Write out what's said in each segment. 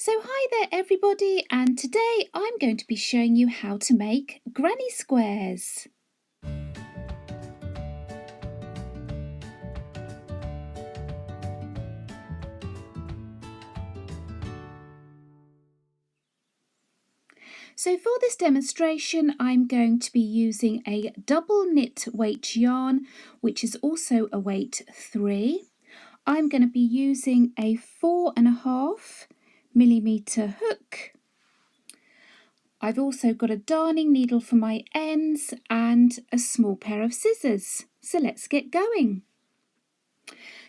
So hi there everybody, and today I'm going to be showing you how to make granny squares. So for this demonstration I'm going to be using a double knit weight yarn, which is also a weight 3. I'm going to be using a 4.5mm hook. I've also got a darning needle for my ends and a small pair of scissors. So let's get going.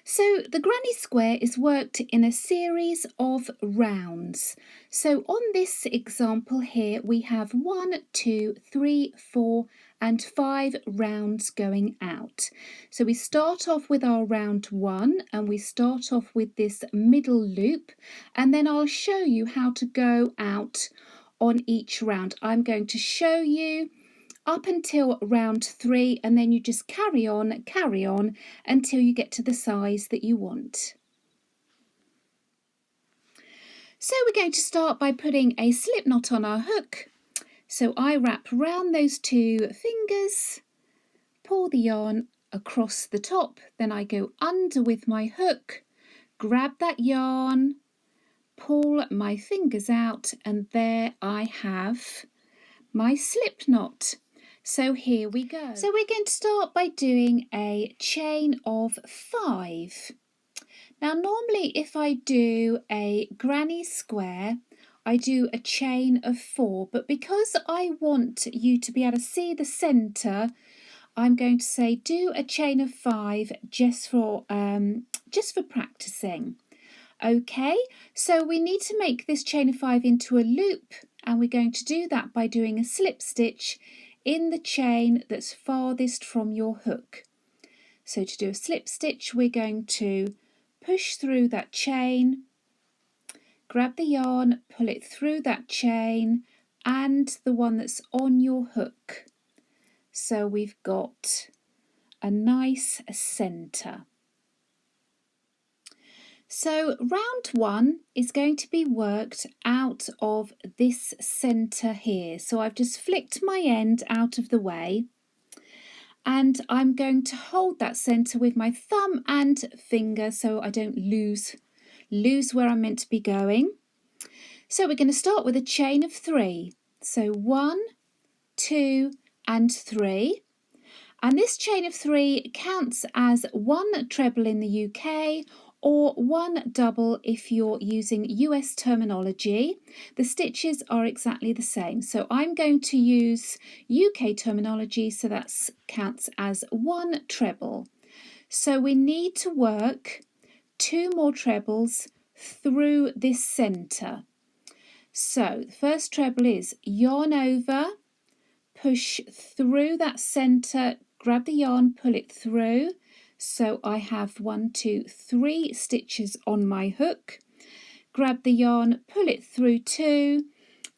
So the granny square is worked in a series of rounds. So on this example here we have 1, 2, 3, 4 and 5 rounds going out. So we start off with our round 1 and we start off with this middle loop, and then I'll show you how to go out on each round. I'm going to show you up until round 3, and then you just carry on until you get to the size that you want. So we're going to start by putting a slip knot on our hook. So I wrap round those 2 fingers, pull the yarn across the top, then I go under with my hook, grab that yarn, pull my fingers out, and there I have my slip knot. So here we go. So we're going to start by doing a chain of 5. Now normally if I do a granny square, I do a chain of 4, but because I want you to be able to see the centre, I'm going to say do a chain of 5 just for practicing. Okay, so we need to make this chain of 5 into a loop, and we're going to do that by doing a slip stitch in the chain that's farthest from your hook. So to do a slip stitch, we're going to push through that chain, grab the yarn, pull it through that chain and the one that's on your hook. So we've got a nice centre. So round 1 is going to be worked out of this centre here. So I've just flicked my end out of the way, and I'm going to hold that centre with my thumb and finger so I don't lose where I'm meant to be going. So we're going to start with a chain of 3. So 1, 2 and 3. And this chain of 3 counts as 1 treble in the UK or 1 double if you're using US terminology. The stitches are exactly the same. So I'm going to use UK terminology, so that counts as 1 treble. So we need to work 2 more trebles through this centre. So the first treble is yarn over, push through that centre, grab the yarn, pull it through. So I have 1, 2, 3 stitches on my hook. Grab the yarn, pull it through 2,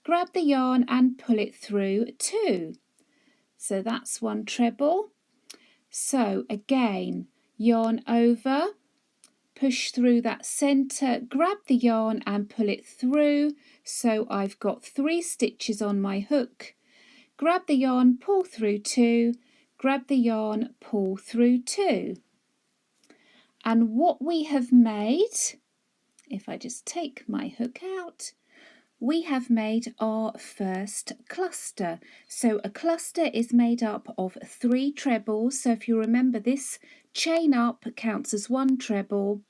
grab the yarn and pull it through 2. So that's 1 treble. So again, yarn over, push through that centre, grab the yarn and pull it through. So I've got 3 stitches on my hook. Grab the yarn, pull through 2, grab the yarn, pull through 2. And what we have made, if I just take my hook out, we have made our first cluster. So a cluster is made up of 3 trebles. So if you remember, this chain up counts as 1 treble,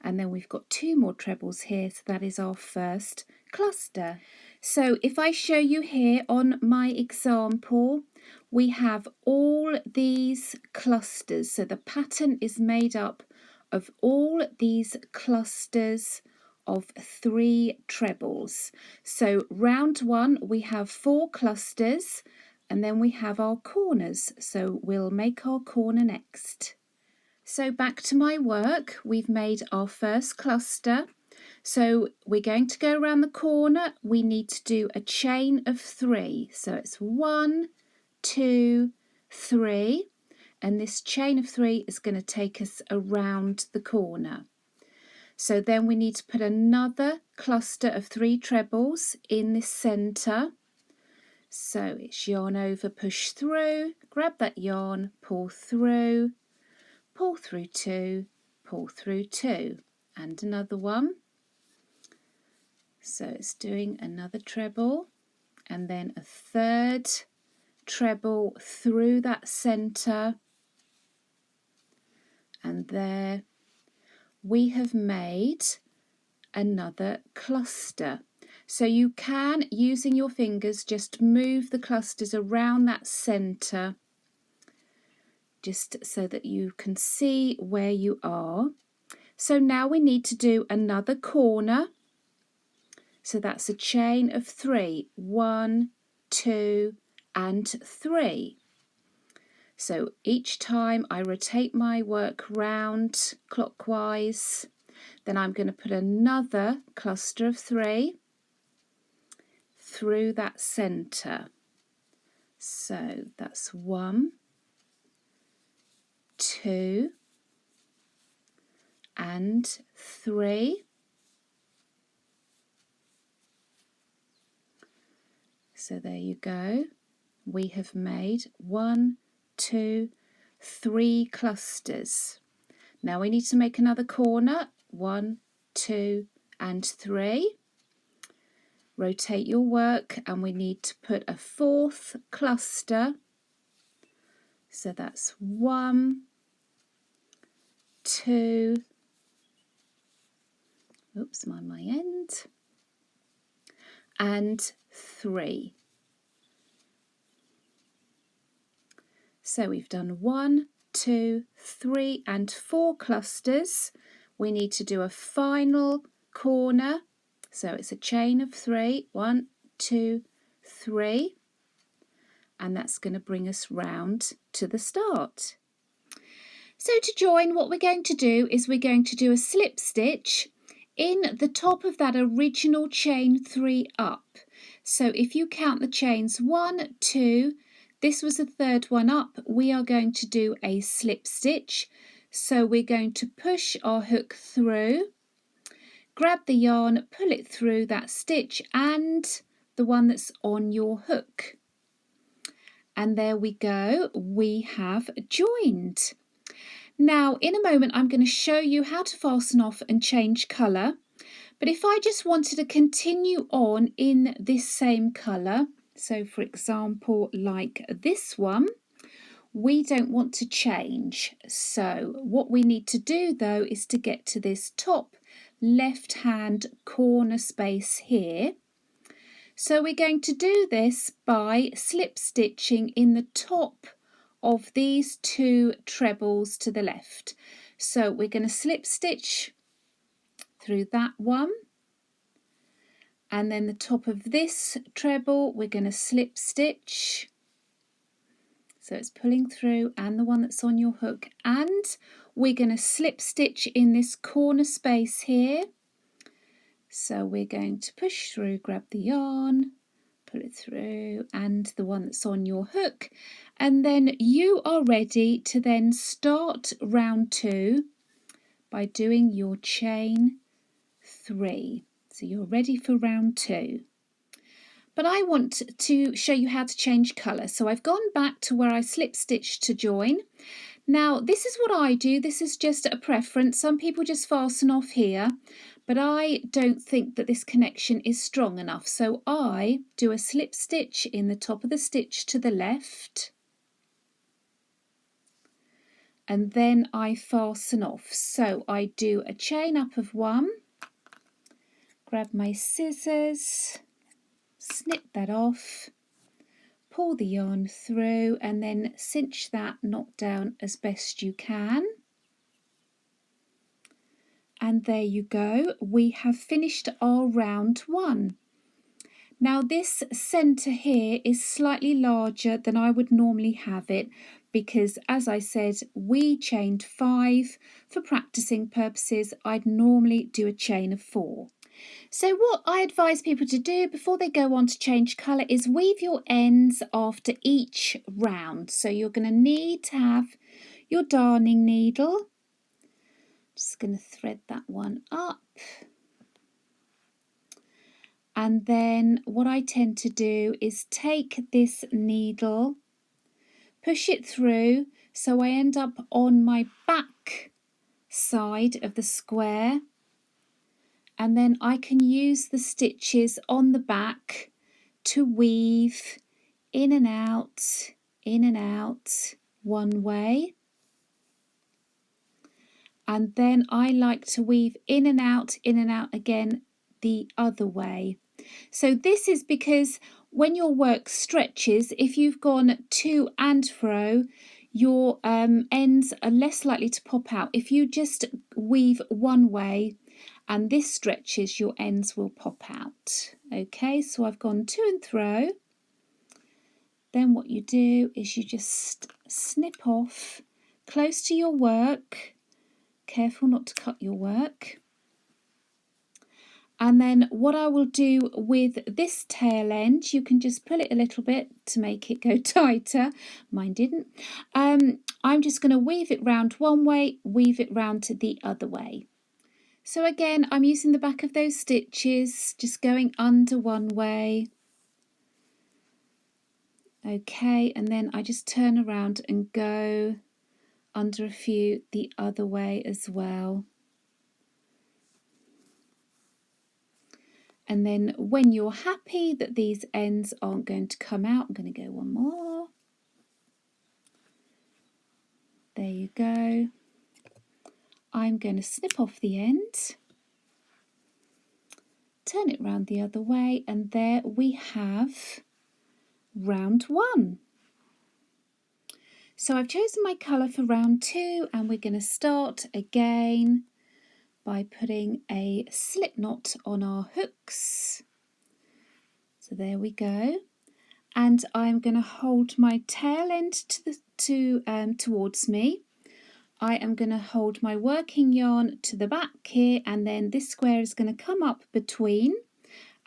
and then we've got 2 more trebles here, so that is our first cluster. So if I show you here on my example, we have all these clusters. So the pattern is made up of all these clusters of 3 trebles. So round 1 we have 4 clusters, and then we have our corners. So we'll make our corner next. So back to my work, we've made our first cluster. So we're going to go around the corner. We need to do a chain of 3. So it's 1, 2, 3. And this chain of 3 is going to take us around the corner. So then we need to put another cluster of 3 trebles in this centre. So it's yarn over, push through, grab that yarn, pull through 2, pull through 2, and another one. So it's doing another treble and then a third treble through that centre, and there we have made another cluster. So you can, using your fingers, just move the clusters around that centre just so that you can see where you are. So now we need to do another corner. So that's a chain of 3, 1, 2 and 3. So each time I rotate my work round clockwise, then I'm going to put another cluster of 3 through that centre. So that's 1, 2 and 3. So there you go. We have made 1, 2, 3 clusters. Now we need to make another corner. 1, 2 and 3. Rotate your work and we need to put a 4th cluster. So that's 1, 2, oops, mind my end, and 3. So we've done 1, 2, 3 and 4 clusters. We need to do a final corner. So it's a chain of 3, 1, 2, 3. And that's going to bring us round to the start. So to join, what we're going to do is we're going to do a slip stitch in the top of that original chain 3 up. So if you count the chains 1, 2, this was the 3rd one up, we are going to do a slip stitch. So we're going to push our hook through, grab the yarn, pull it through that stitch and the one that's on your hook. And there we go, we have joined. Now in a moment I'm going to show you how to fasten off and change colour, but if I just wanted to continue on in this same colour, so for example like this one, we don't want to change. So what we need to do though is to get to this top left hand corner space here. So we're going to do this by slip stitching in the top of these 2 trebles to the left. So we're going to slip stitch through that one, and then the top of this treble we're going to slip stitch, so it's pulling through, and the one that's on your hook, and we're going to slip stitch in this corner space here. So we're going to push through, grab the yarn, pull it through, and the one that's on your hook, and then you are ready to then start round 2 by doing your chain 3. So you're ready for round 2. But I want to show you how to change colour. So I've gone back to where I slip stitched to join. Now this is what I do, this is just a preference. Some people just fasten off here, but I don't think that this connection is strong enough. So I do a slip stitch in the top of the stitch to the left, and then I fasten off. So I do a chain up of 1, grab my scissors, snip that off, pull the yarn through and then cinch that knot down as best you can. And there you go, we have finished our round 1. Now this centre here is slightly larger than I would normally have it because, as I said, we chained 5. For practicing purposes, I'd normally do a chain of 4. So what I advise people to do before they go on to change colour is weave your ends after each round. So you're going to need to have your darning needle, Just going to thread that one up. And then what I tend to do is take this needle, push it through so I end up on my back side of the square, and then I can use the stitches on the back to weave in and out one way, and then I like to weave in and out again the other way. So this is because when your work stretches, if you've gone to and fro, your ends are less likely to pop out. If you just weave one way and this stretches, your ends will pop out. Okay, so I've gone to and fro. Then what you do is you just snip off close to your work. Careful not to cut your work. And then what I will do with this tail end, you can just pull it a little bit to make it go tighter. Mine didn't. I'm just going to weave it round one way, weave it round to the other way. So again, I'm using the back of those stitches, just going under one way. Okay, and then I just turn around and go under a few the other way as well. And then when you're happy that these ends aren't going to come out, I'm going to go one more. There you go. I'm going to snip off the end, turn it round the other way, and there we have round one. So I've chosen my colour for round two, and we're going to start again by putting a slip knot on our hooks. So there we go. And I'm going to hold my tail end towards me. I am going to hold my working yarn to the back here, and then this square is going to come up between,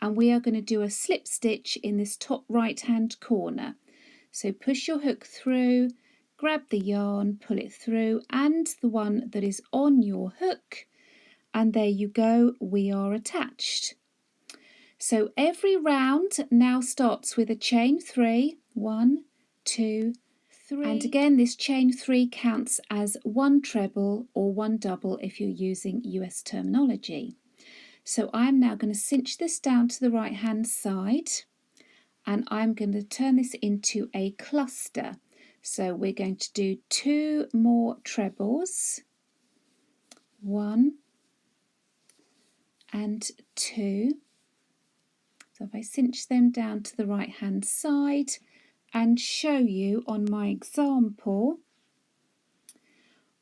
and we are going to do a slip stitch in this top right hand corner. So push your hook through, grab the yarn, pull it through, and the one that is on your hook, and there you go, we are attached. So every round now starts with a chain 3, 1, 2, 3, and again this chain 3 counts as one treble or one double if you're using US terminology. So I'm now going to cinch this down to the right hand side, and I'm going to turn this into a cluster. So we're going to do 2 more trebles, 1 and 2. So if I cinch them down to the right hand side and show you on my example,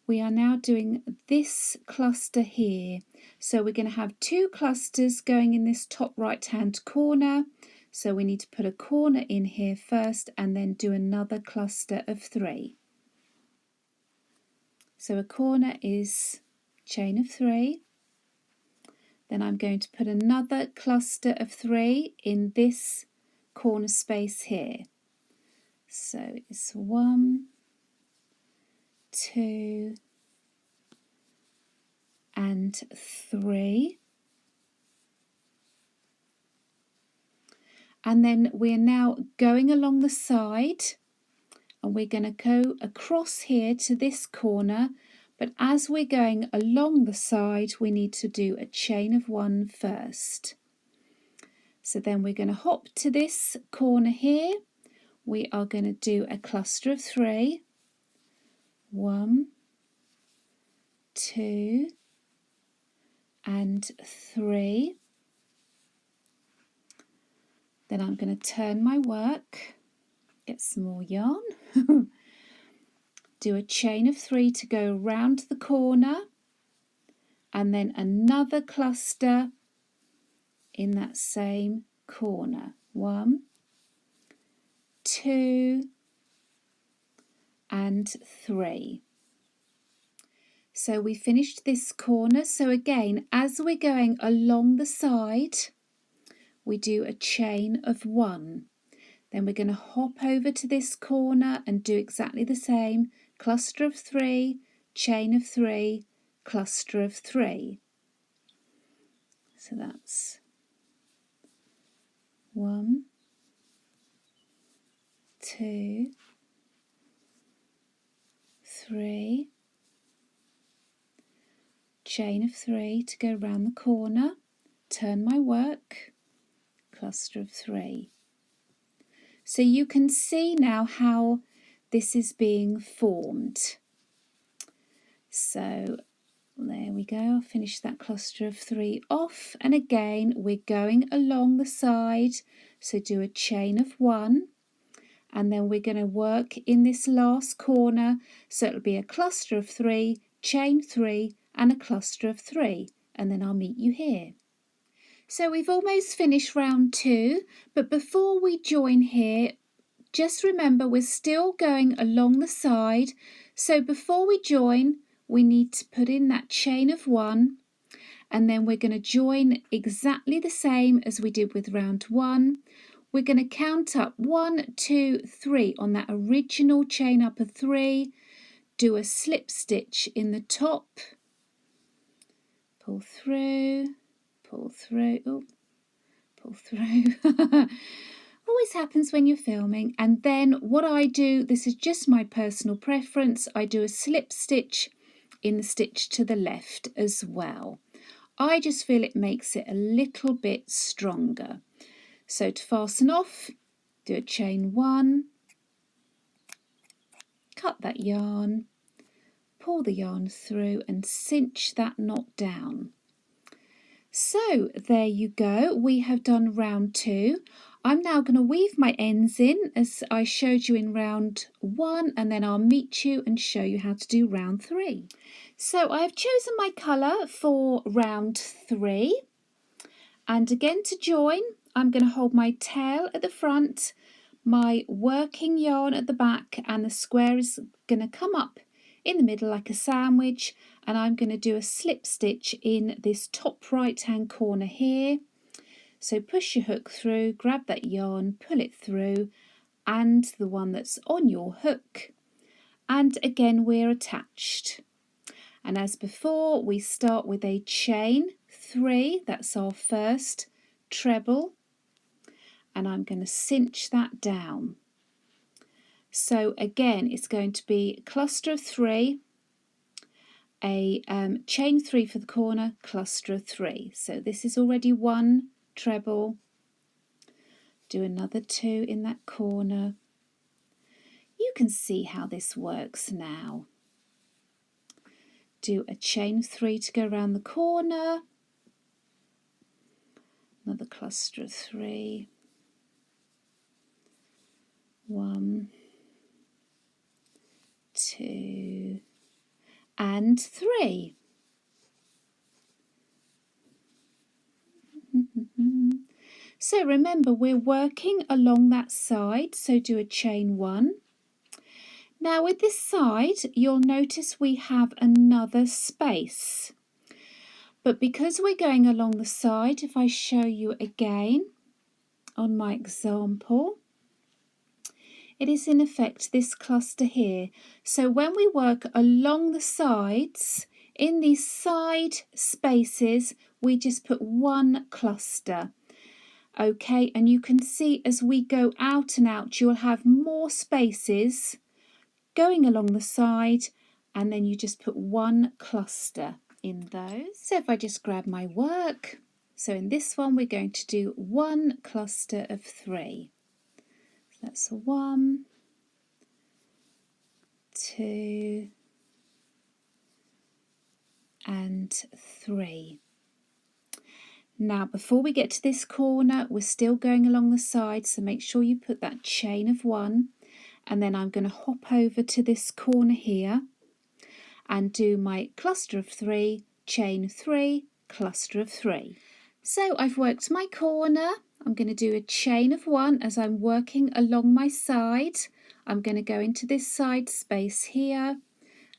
we are now doing this cluster here. So we're going to have 2 clusters going in this top right hand corner. So we need to put a corner in here first and then do another cluster of 3. So a corner is chain of 3. Then I'm going to put another cluster of 3 in this corner space here. So it's 1, 2 and 3. And then we're now going along the side, and we're going to go across here to this corner, but as we're going along the side we need to do a chain of 1 first. So then we're going to hop to this corner here. We are going to do a cluster of 3, 1, 2 and 3. Then I'm going to turn my work, get some more yarn, do a chain of 3 to go round the corner, and then another cluster in that same corner. 1, 2 and 3. So we finished this corner. So again, as we're going along the side, we do a chain of 1. Then we're going to hop over to this corner and do exactly the same. Cluster of 3, chain of 3, cluster of 3. So that's 1, 2, 3, chain of 3 to go round the corner, turn my work, cluster of 3. So you can see now how this is being formed. So there we go, I'll finish that cluster of 3 off, and again we're going along the side, so do a chain of 1, and then we're going to work in this last corner, so it'll be a cluster of 3, chain 3 and a cluster of 3, and then I'll meet you here. So we've almost finished round 2, but before we join here, just remember we're still going along the side, so before we join we need to put in that chain of 1, and then we're going to join exactly the same as we did with round 1. We're going to count up 1, 2, 3 on that original chain up of 3, do a slip stitch in the top, pull through, pull through, oh, pull through. Always happens when you're filming. And then what I do, this is just my personal preference, I do a slip stitch in the stitch to the left as well. I just feel it makes it a little bit stronger. So to fasten off, do a chain 1, cut that yarn, pull the yarn through and cinch that knot down. So there you go, we have done round 2. I'm now going to weave my ends in as I showed you in round 1, and then I'll meet you and show you how to do round 3. So I've chosen my colour for round 3, and again to join I'm going to hold my tail at the front, my working yarn at the back, and the square is going to come up in the middle like a sandwich, and I'm going to do a slip stitch in this top right hand corner here. So push your hook through, grab that yarn, pull it through, and the one that's on your hook, and again we're attached. And as before, we start with a chain 3, that's our first treble, and I'm going to cinch that down. So again it's going to be a cluster of 3, a chain 3 for the corner, cluster of 3. So this is already 1 treble, do another 2 in that corner. You can see how this works now. Do a chain 3 to go around the corner, another cluster of 3, 1, 2 and 3. So remember we're working along that side, so do a chain 1. Now with this side you'll notice we have another space, but because we're going along the side, if I show you again on my example, it is in effect this cluster here. So when we work along the sides, in these side spaces we just put 1 cluster. Okay, and you can see as we go out and out you'll have more spaces going along the side, and then you just put 1 cluster in those. So if I just grab my work, so in this one we're going to do 1 cluster of 3. So that's 1, 2 and 3. Now before we get to this corner we're still going along the side, so make sure you put that chain of 1, and then I'm going to hop over to this corner here and do my cluster of 3, chain 3, cluster of 3. So I've worked my corner. I'm going to do a chain of 1 as I'm working along my side. I'm going to go into this side space here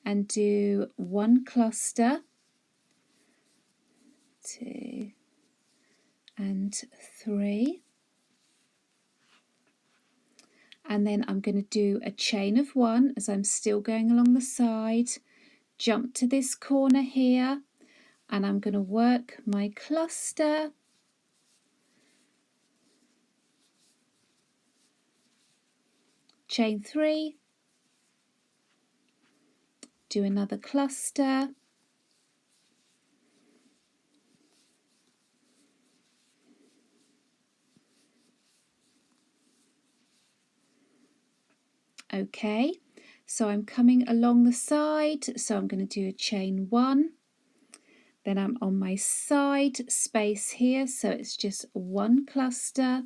and do 1 cluster, 2 and 3, and then I'm going to do a chain of 1 as I'm still going along the side, jump to this corner here, and I'm going to work my cluster, chain 3, do another cluster, okay, so I'm coming along the side, so I'm going to do a chain 1, then I'm on my side space here, so it's just 1 cluster,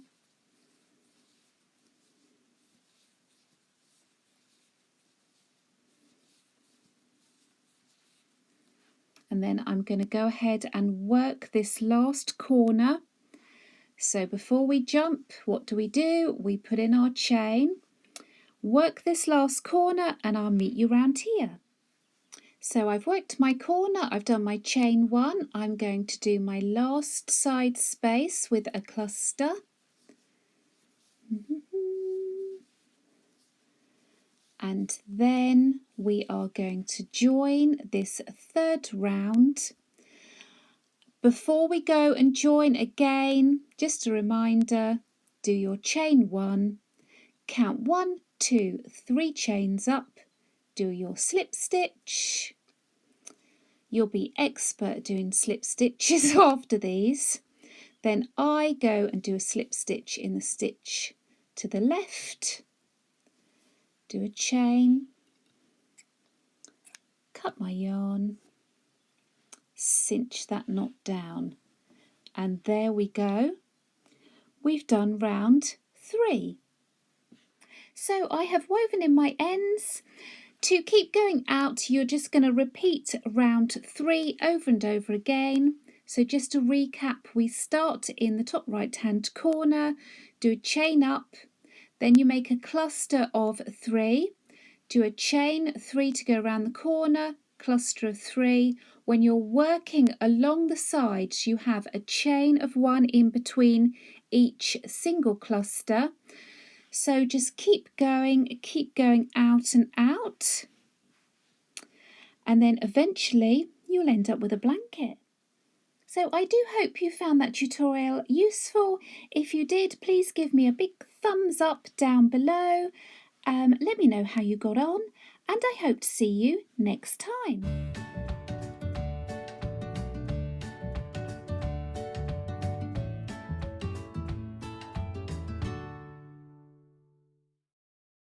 and then I'm going to go ahead and work this last corner. So before we jump, what do? We put in our chain, work this last corner, and I'll meet you round here. So I've worked my corner, I've done my chain 1, I'm going to do my last side space with a cluster. And then we are going to join this 3rd round. Before we go and join again, just a reminder, do your chain 1, count 1, 2, 3 chains up, do your slip stitch. You'll be expert doing slip stitches after these. Then I go and do a slip stitch in the stitch to the left, do a chain, cut my yarn, cinch that knot down, and there we go. We've done round 3. So I have woven in my ends. To keep going out, you're just going to repeat round 3 over and over again. So just to recap, we start in the top right hand corner, do a chain up, then you make a cluster of 3, do a chain 3 to go around the corner, cluster of 3. When you're working along the sides, you have a chain of 1 in between each single cluster. So just keep going out and out, and then eventually you'll end up with a blanket. So I do hope you found that tutorial useful. If you did, please give me a big thumbs up down below. Let me know how you got on, and I hope to see you next time.